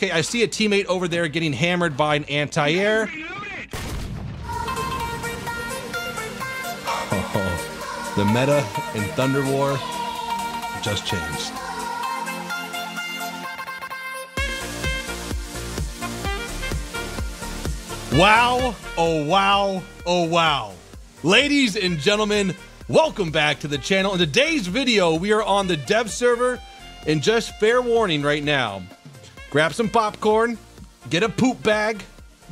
Okay, I see a teammate over there getting hammered by an anti-air. Oh, the meta in Thunder War just changed. Wow, oh wow, oh wow. Ladies and gentlemen, welcome back to the channel. In today's video, we are on the dev server, and just fair warning right now, grab some popcorn, get a poop bag,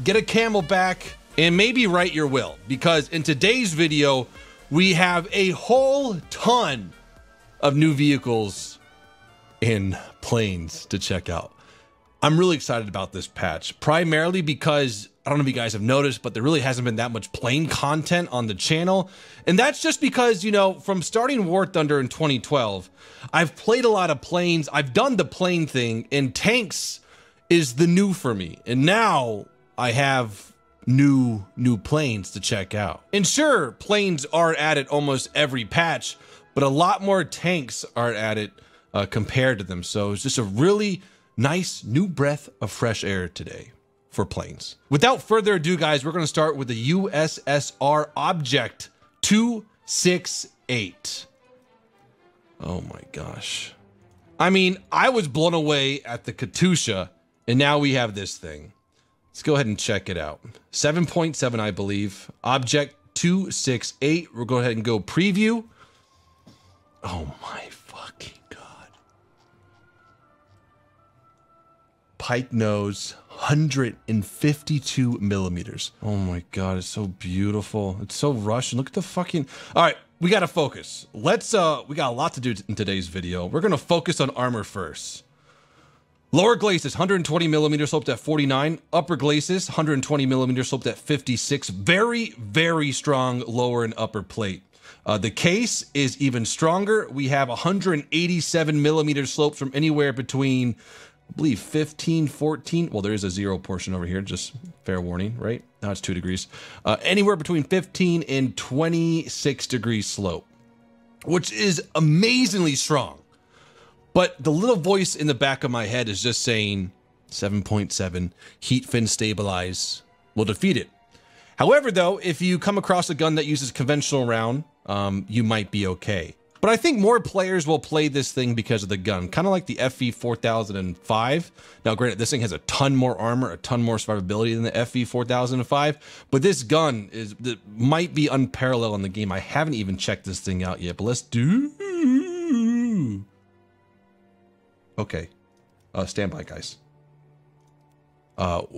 get a camelback, and maybe write your will, because in today's video, we have a whole ton of new vehicles and planes to check out. I'm really excited about this patch, primarily because, I don't know if you guys have noticed, but there really hasn't been that much plane content on the channel. And that's just because, you know, from starting War Thunder in 2012, I've played a lot of planes, I've done the plane thing, and tanks is the new for me. And now I have new planes to check out. And sure, planes are added almost every patch, but a lot more tanks are added compared to them. So it's just a really nice new breath of fresh air today for planes. Without further ado, guys, we're going to start with the USSR Object 268. Oh my gosh. I mean, I was blown away at the Katusha, and now we have this thing. Let's go ahead and check it out. 7.7, I believe. Object 268. We'll go ahead and go preview. Oh my fucking God. Pike nose, 152 millimeters. Oh my God, it's so beautiful. It's so Russian. Look at the fucking... All right, we gotta focus. Let's, we got a lot to do in today's video. We're gonna focus on armor first. Lower glacis, 120 millimeter sloped at 49. Upper glacis, 120 millimeter sloped at 56. Very, very strong lower and upper plate. The case is even stronger. We have 187 millimeter slopes from anywhere between, I believe, 15, 14. Well, there is a 0 portion over here, just fair warning, right? Now it's 2 degrees. Anywhere between 15 and 26 degrees slope, which is amazingly strong. But the little voice in the back of my head is just saying 7.7, heat fin stabilize, will defeat it. However, though, if you come across a gun that uses conventional round, you might be okay. But I think more players will play this thing because of the gun, kind of like the FV 4005. Now, granted, this thing has a ton more armor, a ton more survivability than the FV 4005, but this gun might be unparalleled in the game. I haven't even checked this thing out yet, but let's do... Okay, stand by, guys. All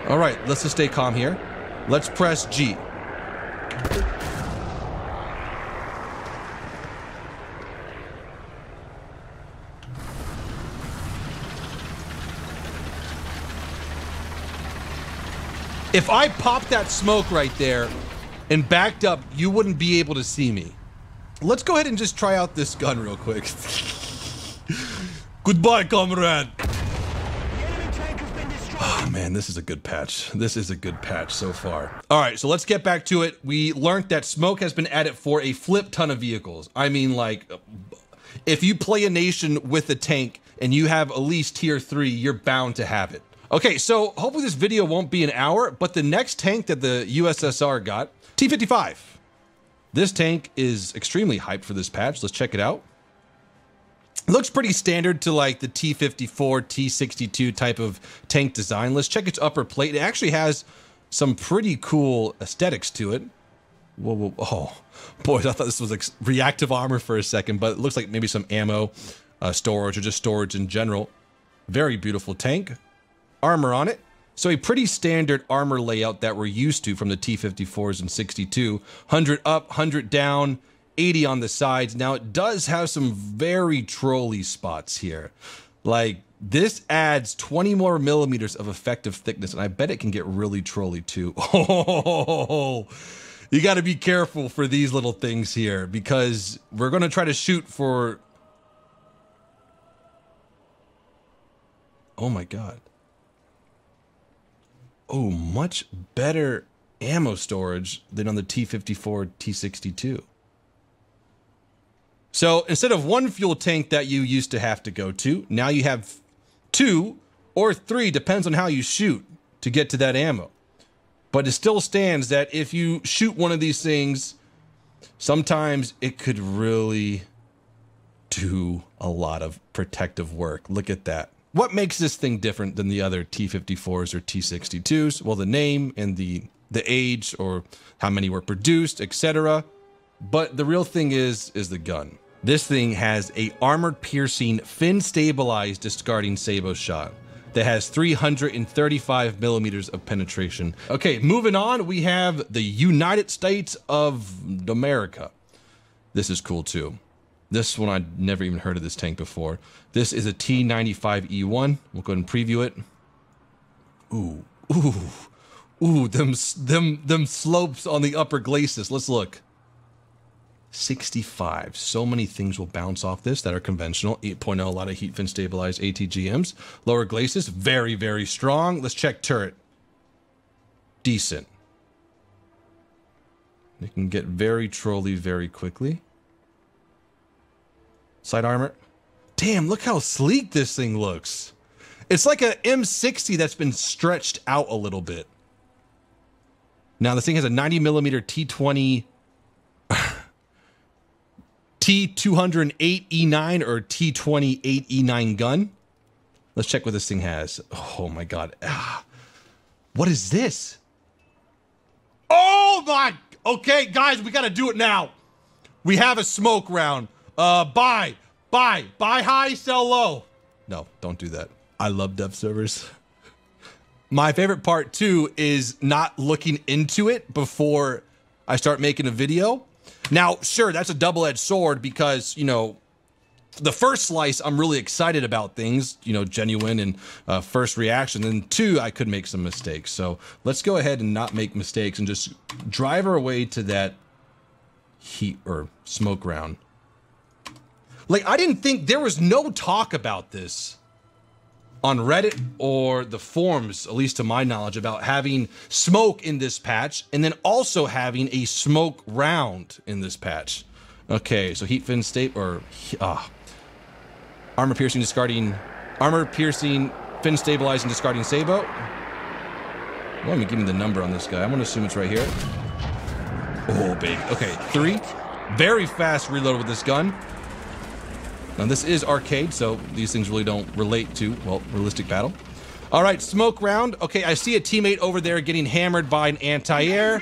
right, let's just stay calm here. Let's press G. If I popped that smoke right there and backed up, you wouldn't be able to see me. Let's go ahead and just try out this gun real quick. Goodbye, comrade. Oh man, this is a good patch. This is a good patch so far. All right, so let's get back to it. We learned that smoke has been added for a flip ton of vehicles. I mean, like, if you play a nation with a tank and you have at least tier 3, you're bound to have it. Okay, so hopefully this video won't be an hour, but the next tank that the USSR got, T-55. This tank is extremely hyped for this patch. Let's check it out. It looks pretty standard to like the T-54, T-62 type of tank design. Let's check its upper plate. It actually has some pretty cool aesthetics to it. Whoa, whoa, oh, boys, I thought this was like reactive armor for a second, but it looks like maybe some ammo storage or just storage in general. Very beautiful tank. Armor on it. So a pretty standard armor layout that we're used to from the T-54s and 62. 100 up, 100 down, 80 on the sides. Now it does have some very trolly spots here. Like this adds 20 more millimeters of effective thickness, and I bet it can get really trolly too. Oh, you got to be careful for these little things here because we're going to try to shoot for... Oh my God. Oh, much better ammo storage than on the T-54, T-62. So instead of one fuel tank that you used to have to go to, now you have 2 or 3, depends on how you shoot, to get to that ammo. But it still stands that if you shoot one of these things, sometimes it could really do a lot of protective work. Look at that. What makes this thing different than the other T-54s or T-62s? Well, the name and the age, or how many were produced, etc. But the real thing is the gun. This thing has a armor-piercing, fin-stabilized discarding sabot shot that has 335 millimeters of penetration. Okay, moving on, we have the United States of America. This is cool too. This one, I'd never even heard of this tank before. This is a T95E1. We'll go ahead and preview it. Ooh, ooh, ooh, them slopes on the upper glacis. Let's look. 65. So many things will bounce off this that are conventional. 8.0, a lot of heat fin stabilized ATGMs. Lower glacis, very, very strong. Let's check turret. Decent. It can get very trolly very quickly. Side armor. Damn, look how sleek this thing looks. It's like a M60 that's been stretched out a little bit. Now this thing has a 90 millimeter T20 T208E9 or T28E9 gun. Let's check what this thing has. Oh my God. Ah. What is this? Oh my. Okay, guys, we got to do it now. We have a smoke round. Buy high, sell low. No, don't do that. I love dev servers. My favorite part too is not looking into it before I start making a video. Now, sure, that's a double-edged sword because, you know, the first slice, I'm really excited about things, you know, genuine and first reaction. And 2, I could make some mistakes. So let's go ahead and not make mistakes and just drive our way to that heat or smoke round. Like, I didn't think there was no talk about this on Reddit or the forums, at least to my knowledge, about having smoke in this patch and then also having a smoke round in this patch. Okay, so heat fin state or armor piercing fin stabilizing discarding sabot. Let me give me the number on this guy. I'm gonna assume it's right here. Oh baby. Okay, 3. Very fast reload with this gun. Now this is arcade, so these things really don't relate to, well, realistic battle. All right, smoke round. Okay, I see a teammate over there getting hammered by an anti-air.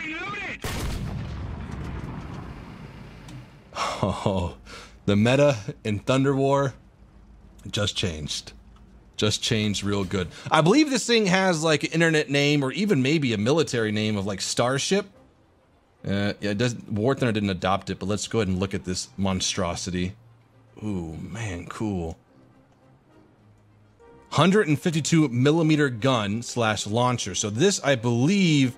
Oh, the meta in Thunder War just changed. Just changed real good. I believe this thing has like an internet name or even maybe a military name of like Starship. Yeah, it doesn't, War Thunder didn't adopt it, but let's go ahead and look at this monstrosity. Ooh, man, cool. 152 millimeter gun / launcher. So this, I believe,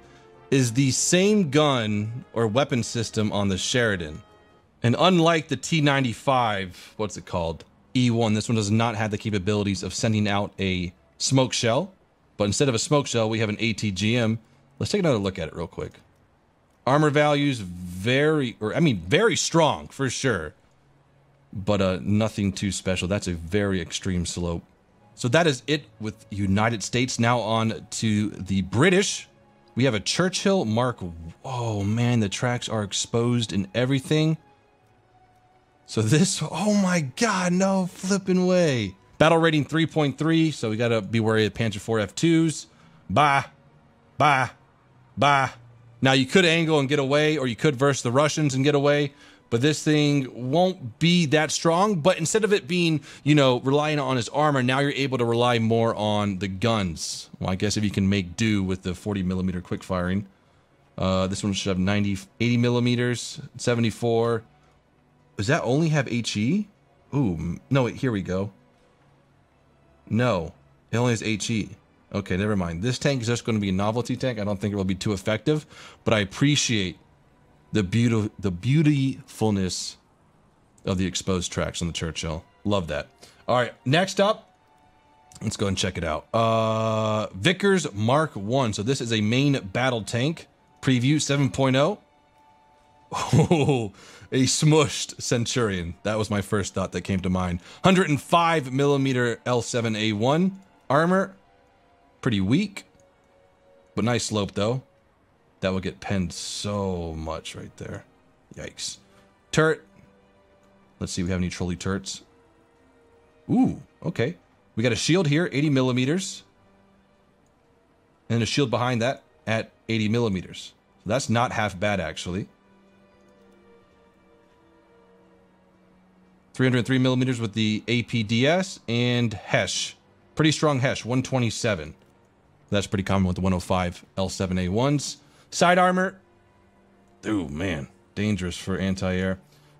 is the same gun or weapon system on the Sheridan. And unlike the T95, what's it called? E1, this one does not have the capabilities of sending out a smoke shell. But instead of a smoke shell, we have an ATGM. Let's take another look at it real quick. Armor values, very strong for sure. But nothing too special. That's a very extreme slope. So that is it with United States. Now on to the British. We have a Churchill Mark. Oh man, the tracks are exposed and everything. So this, oh my God, no flipping way. Battle rating 3.3, so we gotta be wary of Panzer IV F2s. Bah. Now you could angle and get away, or you could verse the Russians and get away. But this thing won't be that strong. But instead of it being, you know, relying on his armor, now you're able to rely more on the guns. Well, I guess if you can make do with the 40 millimeter quick firing. This one should have 80 millimeters, 74. Does that only have HE? Ooh, no, here we go. No, it only has HE. Okay, never mind. This tank is just going to be a novelty tank. I don't think it will be too effective, but I appreciate the beautifulness of the exposed tracks on the Churchill. Love that. All right, next up, let's go and check it out. Vickers Mark 1. So this is a main battle tank. Preview 7.0. Oh, a smushed Centurion. That was my first thought that came to mind. 105 millimeter L7A1 armor. Pretty weak, but nice slope though. That will get penned so much right there. Yikes. Turret. Let's see if we have any trolley turrets. Ooh, okay. We got a shield here, 80 millimeters. And a shield behind that at 80 millimeters. So that's not half bad, actually. 303 millimeters with the APDS and Hesh. Pretty strong Hesh, 127. That's pretty common with the 105 L7A1s. Side armor. Ooh, man. Dangerous for anti-air.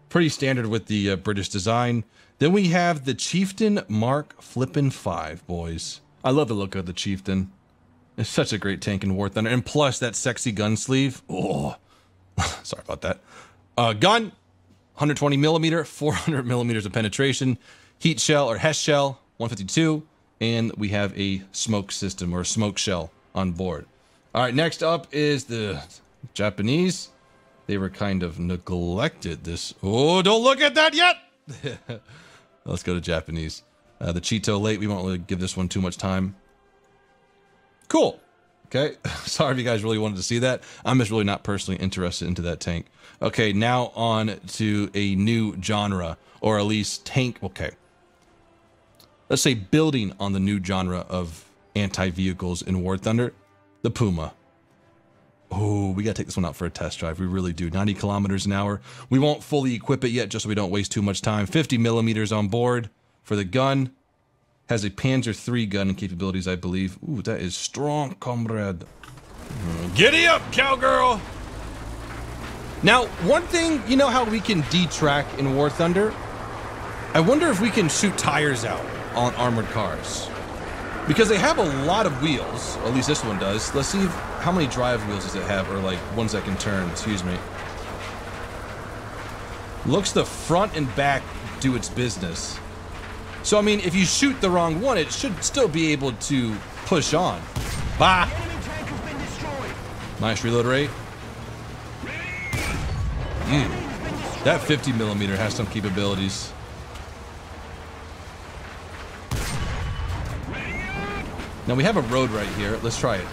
Pretty standard with the British design. Then we have the Chieftain Mark Flippin' 5, boys. I love the look of the Chieftain. It's such a great tank in War Thunder. And plus that sexy gun sleeve. Oh, sorry about that. Gun, 120 millimeter, 400 millimeters of penetration. Heat shell or Hesh shell, 152. And we have a smoke system or a smoke shell on board. All right, next up is the Japanese. They were kind of neglected this. Oh, don't look at that yet. Let's go to Japanese. The Cheeto late. We won't really give this one too much time. Cool. Okay. Sorry if you guys really wanted to see that. I'm just really not personally interested into that tank. Okay, now on to a new genre, or at least tank. Okay. Let's say building on the new genre of anti-vehicles in War Thunder, the Puma. Oh, we gotta take this one out for a test drive. We really do. 90 kilometers an hour. We won't fully equip it yet, just so we don't waste too much time. 50 millimeters on board for the gun. Has a Panzer III gun and capabilities, I believe. Ooh, that is strong, comrade. Giddy up, cowgirl! Now, one thing, you know how we can detrack in War Thunder? I wonder if we can shoot tires out on armored cars. Because they have a lot of wheels, or at least this one does. Let's see how many drive wheels does it have, or like ones that can turn, excuse me. Looks the front and back do its business. So I mean, if you shoot the wrong one, it should still be able to push on. Bah! Nice reload rate. That 50 millimeter has some capabilities. Now we have a road right here. Let's try it.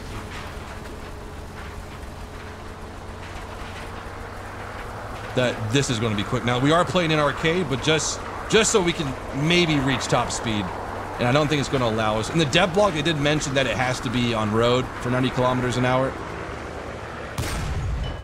This is going to be quick. Now we are playing in arcade, but just so we can maybe reach top speed. And I don't think it's going to allow us. In the dev blog, they did mention that it has to be on road for 90 kilometers an hour.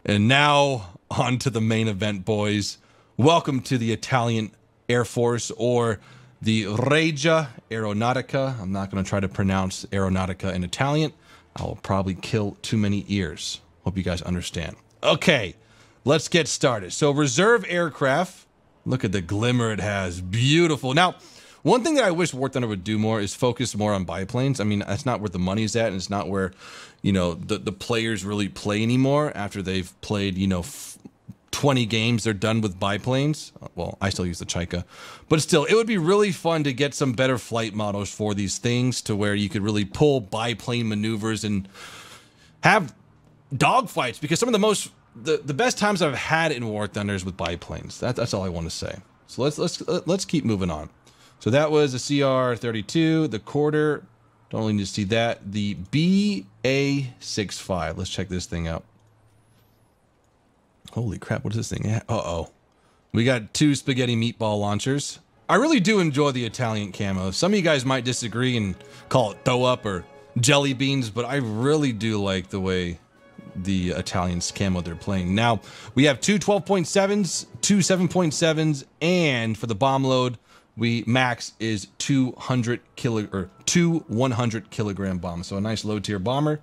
And now on to the main event, boys. Welcome to the Italian Air Force, or the Regia Aeronautica. I'm not going to try to pronounce Aeronautica in Italian. I will probably kill too many ears. Hope you guys understand. Okay, let's get started. So reserve aircraft. Look at the glimmer it has. Beautiful. Now, one thing that I wish War Thunder would do more is focus more on biplanes. I mean, that's not where the money's at, and it's not where, you know, the players really play anymore after they've played, you know, 20 games, they're done with biplanes. Well, I still use the Chaika. But still, it would be really fun to get some better flight models for these things to where you could really pull biplane maneuvers and have dogfights, because some of the best times I've had in War Thunder is with biplanes. That's all I want to say. So let's keep moving on. So that was the CR-32, the quarter. Don't really need to see that. The BA-65. Let's check this thing out. Holy crap, what is this thing? Uh-oh. We got 2 spaghetti meatball launchers. I really do enjoy the Italian camo. Some of you guys might disagree and call it throw up or jelly beans, but I really do like the way the Italians camo they're playing. Now, we have 2 12.7s, 2 7.7s, and for the bomb load, max is 2 100 kilogram bombs. So a nice low tier bomber.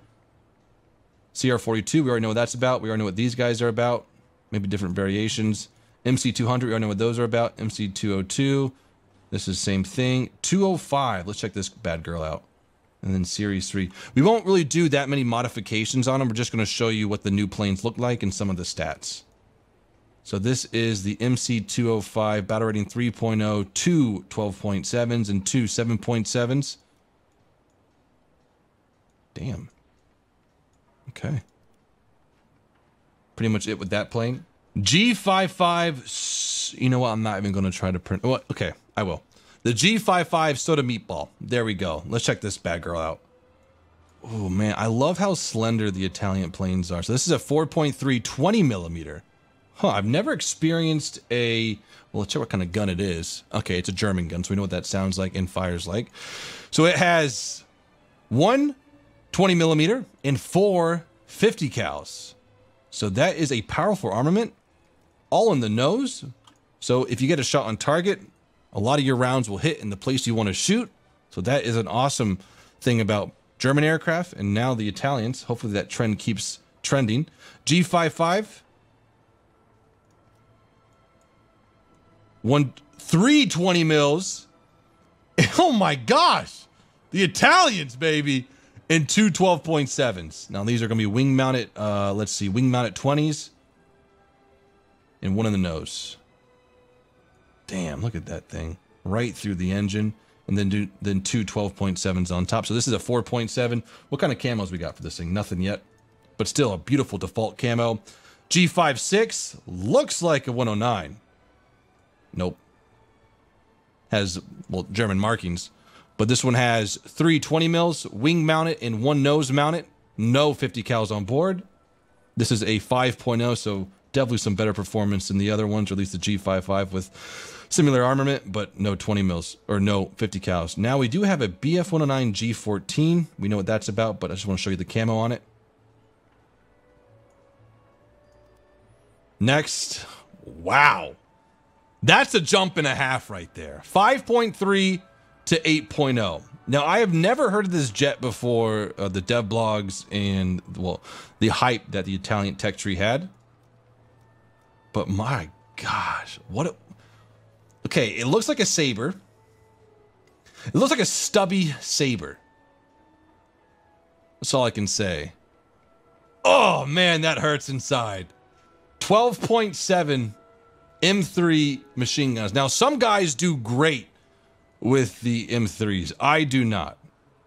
CR-42, we already know what that's about. We already know what these guys are about. Maybe different variations. MC-200, we already know what those are about. MC-202, this is the same thing. 205, let's check this bad girl out. And then Series 3. We won't really do that many modifications on them. We're just going to show you what the new planes look like and some of the stats. So this is the MC-205, battle rating 3.0, 2 12.7s, and 2 7.7s. Damn. Okay. Pretty much it with that plane. G55, you know what? I'm not even going to try to print. What? Okay, I will. The G55 soda meatball. There we go. Let's check this bad girl out. Oh man, I love how slender the Italian planes are. So this is a 4.3 20 millimeter. Huh, I've never experienced a, well, let's check what kind of gun it is. Okay, it's a German gun, so we know what that sounds like and fires like. So it has one 20 millimeter and four 50 cals. So that is a powerful armament, all in the nose. So if you get a shot on target, a lot of your rounds will hit in the place you want to shoot. So that is an awesome thing about German aircraft, and now the Italians. Hopefully that trend keeps trending. G55. 320 mils. Oh my gosh. The Italians, baby. And two 12.7s. Now these are going to be wing mounted, let's see, wing mounted 20s. And one in the nose. Damn, look at that thing. Right through the engine. And then two 12.7s on top. So this is a 4.7. What kind of camos we got for this thing? Nothing yet. But still a beautiful default camo. G56 looks like a 109. Nope. Has, well, German markings. But this one has 3 20 mils, wing mounted, and one nose mounted. No 50 cals on board. This is a 5.0, so definitely some better performance than the other ones, or at least the G55 with similar armament, but no 20 mils, or no 50 cals. Now we do have a BF-109 G14. We know what that's about, but I just want to show you the camo on it. Next. Wow. That's a jump and a half right there. 5.3 to 8.0. Now, I have never heard of this jet before the dev blogs and, well, the hype that the Italian tech tree had. But my gosh, what a... Okay, it looks like a Sabre. It looks like a stubby Sabre. That's all I can say. Oh, man, that hurts inside. 12.7 M3 machine guns. Now, some guys do great with the M3s. I do not.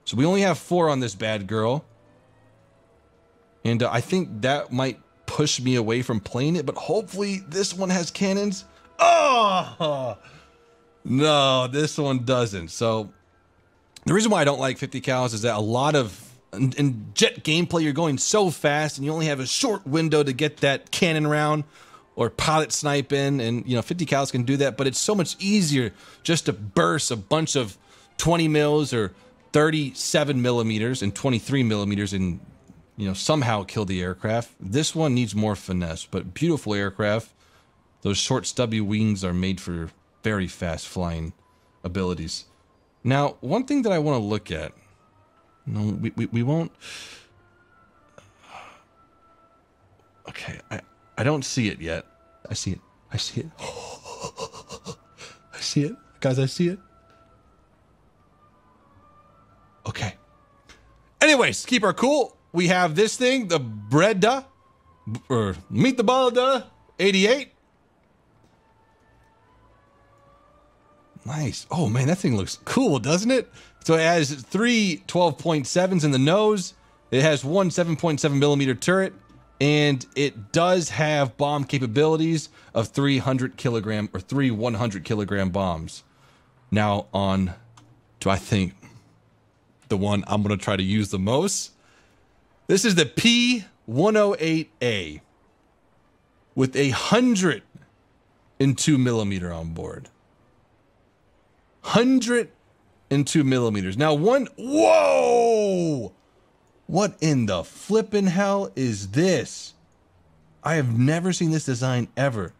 So we only have 4 on this bad girl. And I think that might push me away from playing it, but hopefully this one has cannons. Oh! No, this one doesn't. So the reason why I don't like 50 cals is that a lot of in jet gameplay, you're going so fast and you only have a short window to get that cannon round or pilot snipe in, and you know 50 cals can do that, but it's so much easier just to burst a bunch of 20 mils or 37 millimeters and 23 millimeters and you know somehow kill the aircraft. This one needs more finesse, but beautiful aircraft. Those short stubby wings are made for very fast flying abilities. Now, one thing that I want to look at, no, we won't. Okay, I don't see it yet. I see it. I see it. I see it. Guys, I see it. Okay. Anyways, keep our cool. We have this thing, the Breda, or Meet the Balda 88. Nice. Oh man, that thing looks cool, doesn't it? So it has 3 12.7s in the nose. It has one 7.7 millimeter turret. And it does have bomb capabilities of 300 kilogram or 3 100 kilogram bombs. Now on to, I think, the one I'm going to try to use the most. This is the P108A with 102 millimeter on board. 102 millimeters. Now whoa! What in the flippin' hell is this? I have never seen this design ever.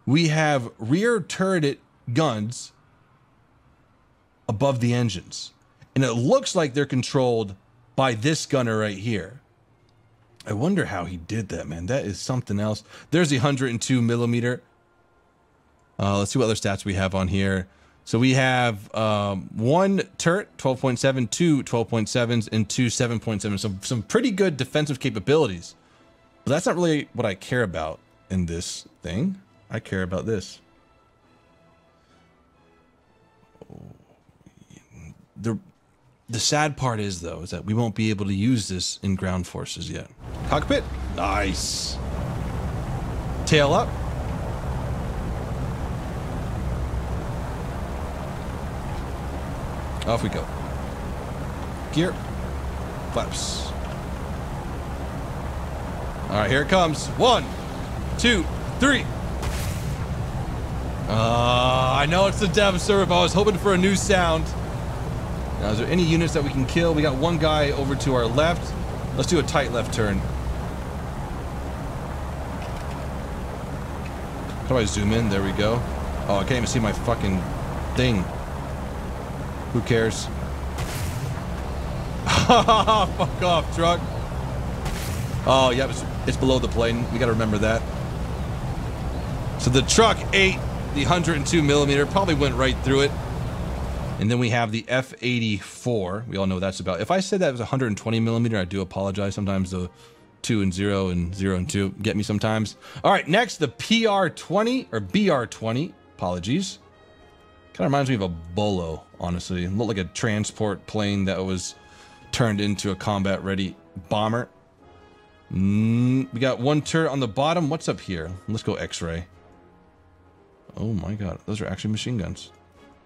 We have rear turreted guns above the engines. And it looks like they're controlled by this gunner right here. I wonder how he did that, man. That is something else. There's the 102 millimeter. Let's see what other stats we have on here. So we have 1 turret, 12.7, 2 12.7s, and 2 7.7s. So some pretty good defensive capabilities. But that's not really what I care about in this thing. I care about this. The sad part is, though, is that we won't be able to use this in ground forces yet. Cockpit. Nice. Tail up. Off we go. Gear. Flaps. All right, here it comes. 1, 2, 3. I know it's the dev server, but I was hoping for a new sound. Now, is there any units that we can kill? We got one guy over to our left. Let's do a tight left turn. How do I zoom in? There we go. Oh, I can't even see my fucking thing. Who cares? Fuck off, truck. Oh, yeah, it's below the plane. We gotta remember that. So the truck ate the 102 millimeter, probably went right through it. And then we have the F-84. We all know what that's about. If I said that was 120 millimeter, I do apologize. Sometimes the 2 and 0 and 0 and 2 get me sometimes. All right, next, the PR-20 or BR-20. Apologies. Kind of reminds me of a Bolo, honestly. It looked like a transport plane that was turned into a combat-ready bomber. We got one turret on the bottom. What's up here? Let's go X-ray. Oh my god, those are actually machine guns.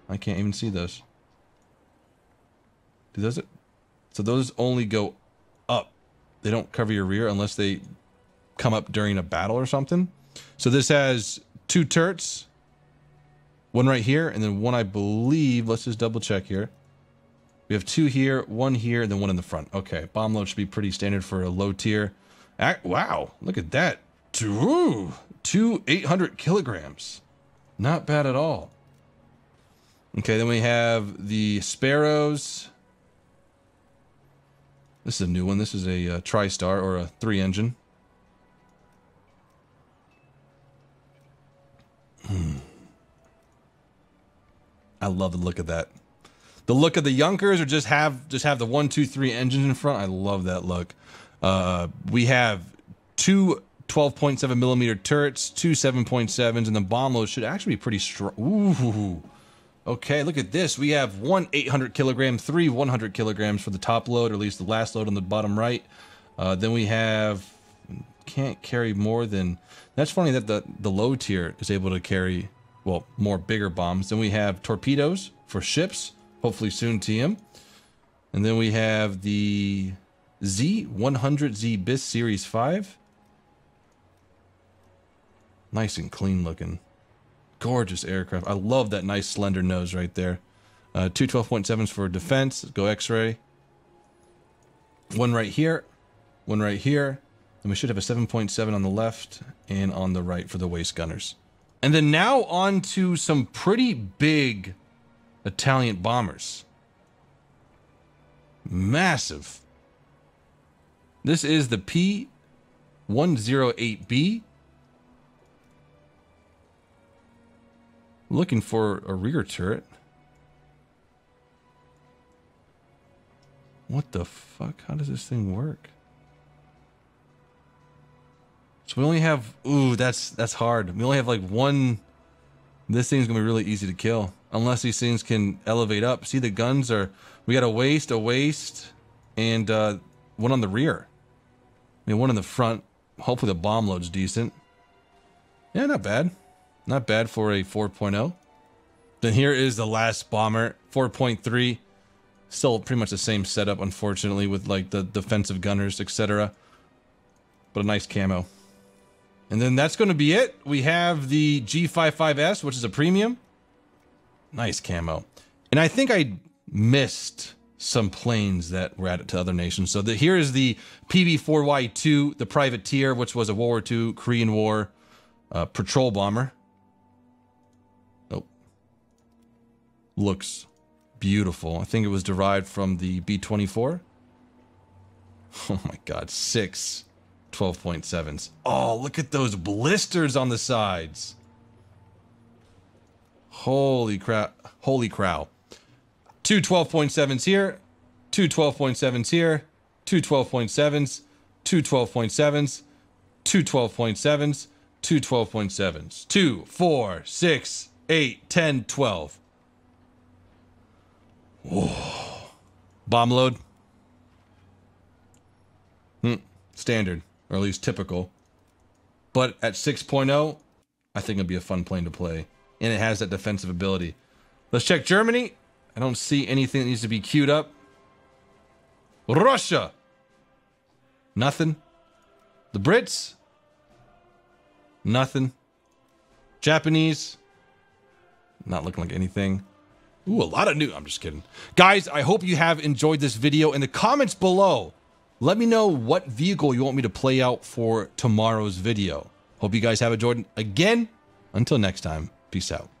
I can't even see those. Do those? So those only go up. They don't cover your rear unless they come up during a battle or something. So this has 2 turrets. One right here, and then one, I believe, let's just double check here. We have 2 here, 1 here, and then 1 in the front. Okay, bomb load should be pretty standard for a low tier. Wow, look at that. 2 800 kilograms. Not bad at all. Okay, then we have the Sparrows. This is a new one. This is a TriStar or a 3-engine. I love the look of that. The look of the Junkers, or just have the 1, 2, 3 engines in front. I love that look. We have 2 12.7 millimeter turrets, 2 7.7s, and the bomb load should actually be pretty strong. Ooh. Okay, look at this. We have 1 800 kilogram, 3 100 kilograms for the top load, or at least the last load on the bottom right. Then we have, can't carry more than, that's funny that the low tier is able to carry, well, more bigger bombs. Then we have torpedoes for ships, hopefully soon TM. And then we have the Z100Z BIS Series 5. Nice and clean looking. Gorgeous aircraft. I love that nice slender nose right there. 2 12.7s for defense. Go X-ray. One right here. One right here. And we should have a 7.7 on the left and on the right for the waist gunners. And then now on to some pretty big Italian bombers. Massive. This is the P108B. Looking for a rear turret. What the fuck? How does this thing work? So we only have, ooh, that's hard. We only have like one. This thing's gonna be really easy to kill unless these things can elevate up. See, the guns are, we got a waist, and one on the rear. I mean, one in the front. Hopefully the bomb load's decent. Yeah, not bad. Not bad for a 4.0. Then here is the last bomber, 4.3. Still pretty much the same setup, unfortunately, with like the defensive gunners, etc. But a nice camo. And then that's going to be it. We have the G55S, which is a premium. Nice camo. And I think I missed some planes that were added to other nations. So here is the PB4Y2, the privateer, which was a World War II, Korean War patrol bomber. Looks beautiful. I think it was derived from the B-24. Oh my god, 6 12.7s. Oh, look at those blisters on the sides. Holy crap. Holy crow. 2 12.7s here, 2 12.7s here, 2 12.7s, 2 12.7s, 2 12.7s, 2 12.7s, 2, 4, 6, 8, 10, 12. Whoa. Bomb load. Standard, or at least typical. But at 6.0, I think it'll be a fun plane to play. And it has that defensive ability. Let's check Germany. I don't see anything that needs to be queued up. Russia. Nothing. The Brits. Nothing. Japanese. Not looking like anything. Ooh, a lot of new. I'm just kidding. Guys, I hope you have enjoyed this video. In the comments below, let me know what vehicle you want me to play out for tomorrow's video. Hope you guys have enjoyed. Again, until next time, peace out.